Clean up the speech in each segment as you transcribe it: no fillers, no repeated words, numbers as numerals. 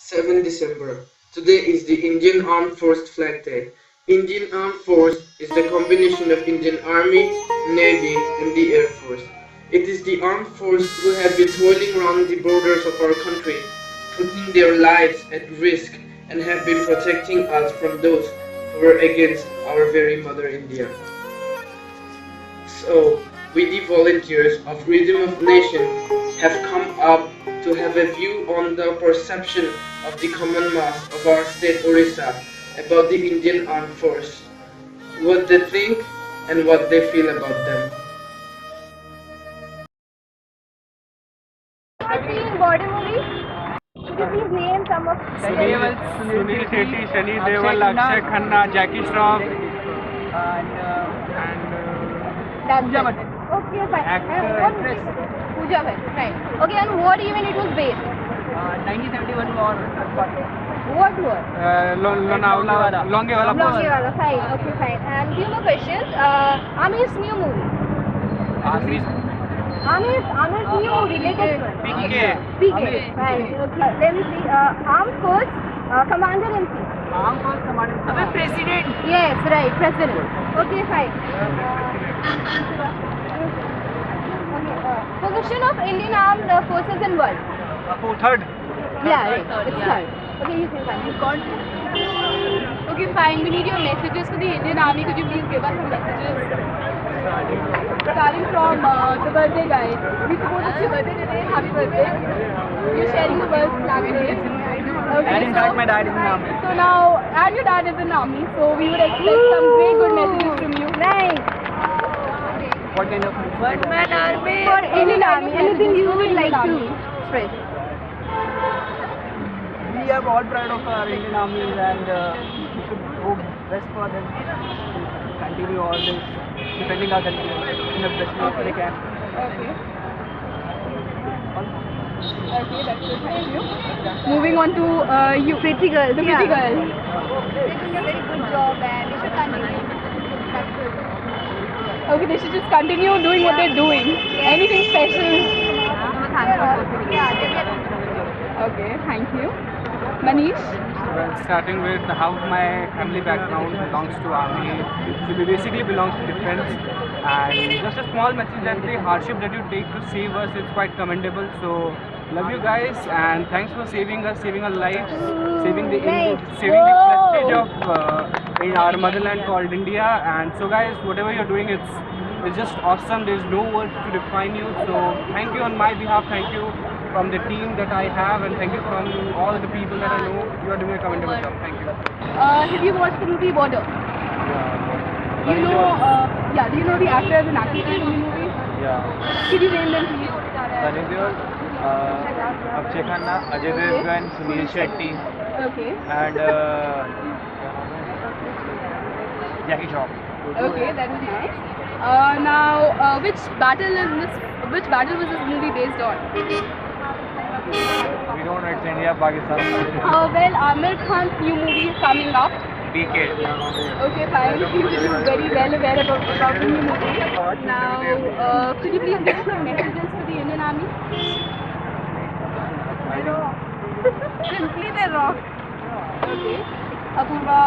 7 December. Today is the Indian Armed Force Flag Day. Indian Armed Force is the combination of Indian Army, Navy and the Air Force. It is the armed force who have been toiling around the borders of our country, putting their lives at risk and have been protecting us from those who were against our very mother India. So, we the volunteers of Rhythm of Nation have come up to have a view on the perception of the common mass of our state Orissa about the Indian Armed Force, what they think and what they feel about them. Have you seen body movies? Could you please name some of Sunil Shetty, Sunny Deol, Akshay Khanna, Jackie Shroff, That's Pooja it. Bhatt. Okay, fine. Actress. Pooja Bhatt, right. Okay, and what even it was based? 1971 war. What war? Lonavala, Longewala. Longewala, fine. Okay, fine. And few more questions. Amir's new movie. Amir's new movie, latest one. PK. PK. Fine. Okay. Let me see. Armed Force, Commander in Chief. Armed Force Commander. President. Yes, right. President. Okay, fine. Okay. Position of Indian Armed Forces in world. Third. Yeah, right. It's third. Okay, you say fine. Okay, fine. We need your messages for the Indian Army. Could you please give us some messages? Starting from the birthday guy. We suppose it's your birthday today. Happy birthday. You're sharing the birth flag today. Okay, And in fact, my dad is in the army. So now, and your dad is in the army. So we would expect some very good messages from you. Nice. What kind of One man army. For Indian Army, anything you would like to Army. express? We are all proud of our Indian armies and we should hope best for them to continue all this, defending our country in the best way they can. Okay. Okay, that's it. Thank you. Moving on to you. Pretty girls. The pretty girl. They're doing a very good job and they should continue. That's good. Okay, they should just continue doing what they're doing. Anything special? Yeah, they're getting. Okay, thank you. Manish? Well, starting with how my family background belongs to army, so we basically belongs to defense, and just a small message that the hardship that you take to save us is quite commendable. So love you guys and thanks for saving us, saving our lives, saving the saving the prestige of in our motherland called India. And so guys, whatever you're doing, it's just awesome. There's no words to define you. So thank you on my behalf. Thank you from the team that I have, and thank you from all the people that I know. You are doing a commendable job. Thank you. Have you watched the movie Border? Do you know, do you know the actors and actresses in the movie? Yeah. Could you name them please? Sunny Deol, Akshay Khanna, Ajay Devgan, Sunil Shetty, Okay. and Jackie Shroff. Okay, that is nice. Now, which battle was this movie based on? We don't know, it's India, Pakistan. Well, Amir Khan's new movie is coming up. PK. Okay, fine. He's very well aware about the new movie. Now, could you please give us some messages for the Indian Army? Simply they rock. Okay. Apurva.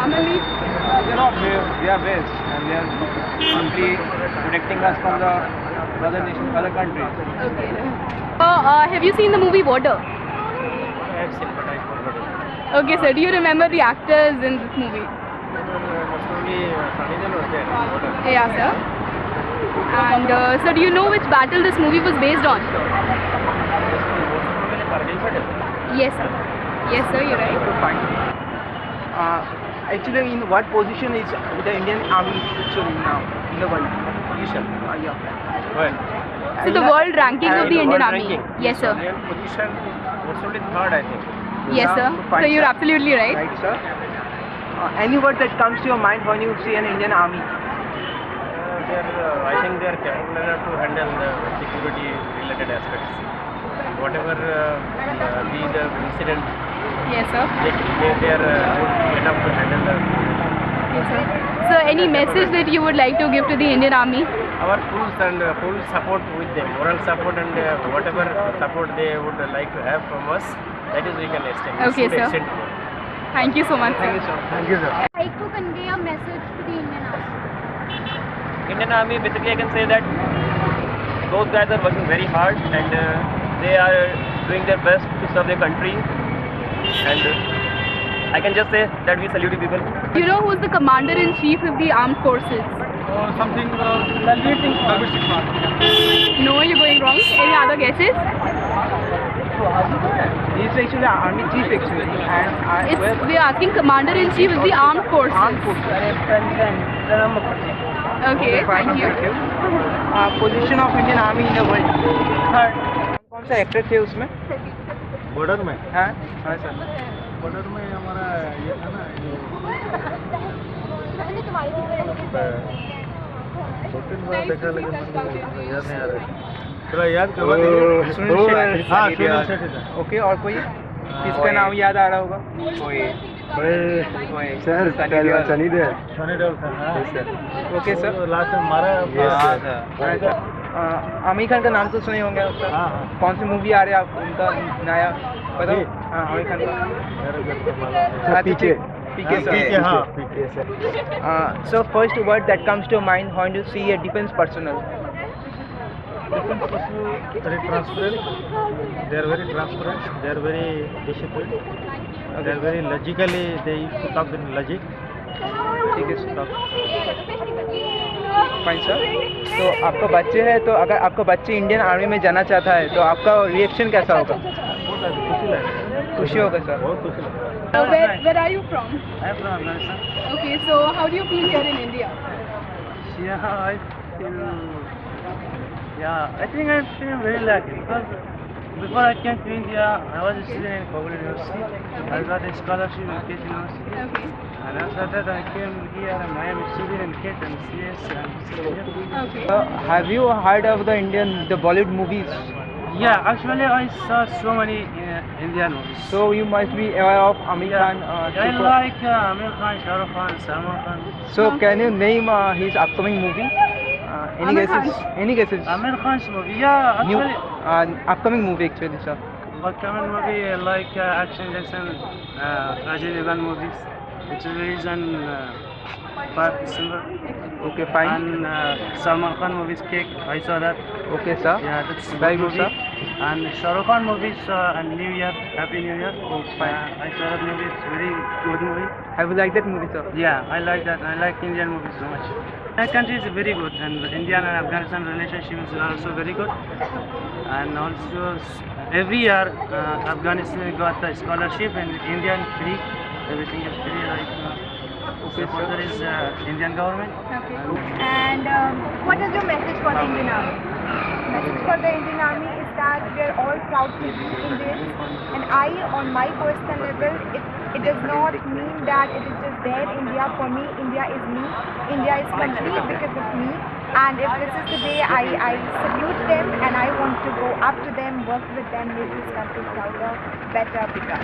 Amalneet. You know, we are best and they are only protecting us from the other nations, other countries. Okay. Have you seen the movie Border? I have seen, but I forgot it. Okay, sir. Do you remember the actors in this movie? Most probably Sunny Deol was there. Yeah, sir. And sir, do you know which battle this movie was based on? Yes, sir. Yes, sir. You're right. Actually, in what position is the Indian army actually now in the world? Position. Yeah. Well, So the world ranking of the Indian world Army. ranking. Yes, sir. Their position was only third, I think. Yes, sir. So you're absolutely right. Right, sir. Any word that comes to your mind when you see an Indian army? I think they are capable enough to handle the security related aspects. Whatever be the incident, Yes, sir. they are good enough to handle the Okay, sir. So, any message that you would like to give to the Indian Army? Our full support with them, moral support and whatever support they would like to have from us, that is we can extend. We Okay, should sir. extend to them. Thank you so much, sir. Thank you, sir. Like to convey a message to the Indian Army. Indian Army, basically I can say that those guys are working very hard and they are doing their best to serve their country, and I can just say that we salute you people. You know who's the Commander-in-Chief of the Armed Forces? Something Dalveer Singh Farm. No, you're going wrong. Any other guesses? He's actually Army Chief actually, and We're asking Commander-in-Chief of the Armed Forces. Okay, thank you. Position of Indian army in the world third. कौन सा actor थे उसमें? Border में हाँ हाँ sir. Border में हमारा ये था ना, दो तीन बार देखा लेकिन याद नहीं आ रहा। थोड़ा याद करवा दीजिए। सुनील शेट्टी। हाँ, सुनील शेट्टी था। ओके, और कोई किसका नाम याद आ रहा होगा? सर सनी देओल था। Okay sir. लास्ट में मारा आमिर खान का नाम तो सुने होंगे आप सर? हाँ। कौन सी मूवी आ रही है आप उनका नया बताओ? हाँ, आमिर खान का। पीछे पीके सर। हाँ So first word that comes to mind when you see a defense personnel. very transparent. They are very transparent. They are very disciplined. They are very logically. They used to talk in logic. ठीक है sir. Fine sir. तो आपका बच्चे है, तो अगर आपका बच्चे इंडियन आर्मी में जाना चाहता है तो आपका रिएक्शन कैसा होगा? खुशी लगे, खुशी होगा सर। बहुत खुशी लगे। Where are you from? I am from Afghanistan. Okay, so how do you feel here in India? Yeah, I feel. Yeah, I think I feel very lucky because before I came to India, I was a student in Kabul University. I got a scholarship in KT University. Okay. And after that, I came here and I am a student in KT and CS and CSM. Okay. Have you heard of the Bollywood movies? Yeah, actually, I saw so many Indian movies. So you must be aware of Amir Khan. I like Amir Khan, Shah Rukh Khan, Salman Khan. So can you name his upcoming movie? Any Amir guesses? Any guesses? Amir Khan's movie, yeah, New actually. upcoming movie actually, sir. Upcoming movie like Action Jackson, Ajay Devgan movies. It's released on 5 December. Okay, fine. And Salman Khan movies Cake, I saw that. Okay, sir. Yeah, that's a Very good good, movie. And Shah Rukh Khan movies and New Year, Happy New Year. Oh, fine. I saw that movie. It's very good movie. Have you liked that movie, sir? Yeah, I like that. I like Indian movies so much. That country is very good, and India and Afghanistan relationship is also very good. And also every year Afghanistan got the scholarship and Indian free. Everything is free. Like supporter is Indian government. Okay. And what is your message for the Indian Army? Message for the Indian Army is that we are all proud to be Indians, and I, on my personal level, it does not mean that it is just their India. For me, India is me. India is complete because of me. And if this is the day, I salute them, and I want to go up to them, work with them, make this country prouder, better, bigger.